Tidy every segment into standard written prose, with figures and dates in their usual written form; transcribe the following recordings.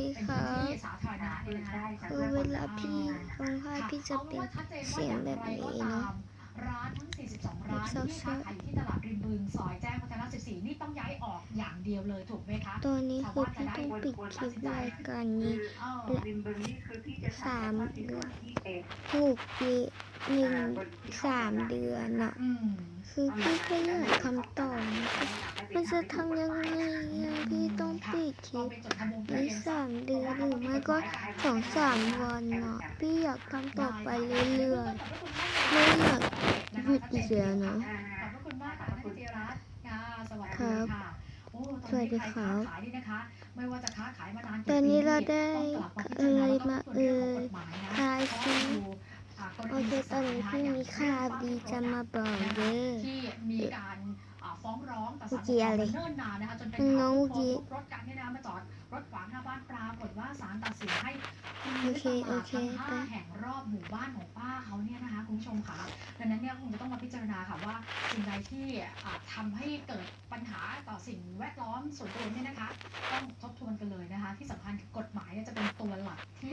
ดีค่ะ ที่สาธารณะเนี่ยนะคะ คือเวลาพี่ร้องไห้พี่จะเป็นเสียงแบบนี้เนาะ ร้านทั้ง 42 ร้านที่ค้าขายอยู่ที่ตลาดริมบึงซอยแจ้งวัฒนะ 14 นี่ต้องย้ายออกอย่างเดียวเลยถูกไหมคะ ตอนนี้คือพี่ต้องปิดคลิปรายการนี้และ3 เดือนถูกปี3 เดือนน่ะคือพี่ก็อยากทำต่อมันจะทำยังไงพี่ต้องปิดคลิปนี้3 เดือนหรือไม่ก็2-3 วันน่ะพี่อยากทำต่อไปเรื่อยๆไม่อยากหยุดอีกแล้วเนาะครับสวัสดีครับตอนนี้เราได้อะไรมาทายซิโอเคตอนนี้พี่มีข่าวดีจะมาบอกเลยที่มีการฟ้องร้องต่อศาล เนิ่นนานนะคะจนเป็นข่าวพอทุบรถกันเนี่ยนะมาจอดรถขวางหน้าบ้านปรากฏว่าศาลตัดสินให้โอเคทั้ง5 แห่งรอบหมู่บ้านของป้าเขาเนี่ยนะคะคุณผู้ชมค่ะดังนั้นเนี่ยคงจะต้องมาพิจารณาค่ะว่าสิ่งใดที่ทำให้เกิดปัญหาต่อสิ่งแวดล้อมส่วนตัวเนี่ยนะคะต้องทบทวนกันเลยนะคะที่สำคัญกฎหมายจะเป็นตัวหลักที่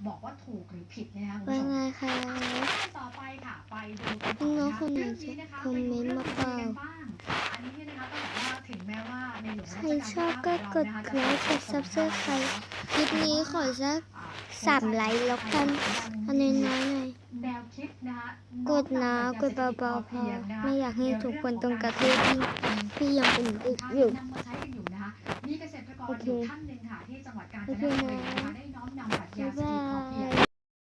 บอกว่าถูกหรือผิดนะคะคุณผู้ชมต่อไปค่ะไปดูกันต่อนะคะเรื่องนี้นะคะไปดูเรื่องนี้กันบ้างอันนี้เนี่ยนะคะต้องบอกว่าถึงแม้ว่าในหลวงรัชกาลที่ ใครชอบก็กดไลค์กด Subscribe คลิปนี้ขอสัก3 ไลค์แล้วกันอันน้อยๆหน่อยกดนะกดเบาๆพอไม่อยากให้ทุกคนต้องกระทืบพี่ยังเป็นเด็กอยู่มีเกษตรกรอยู่ท่านหนึ่งค่ะที่จังหวัดกาญจนบุรีนะคะได้น้อมนำปรัชญาเศรษฐกิจพอเพียง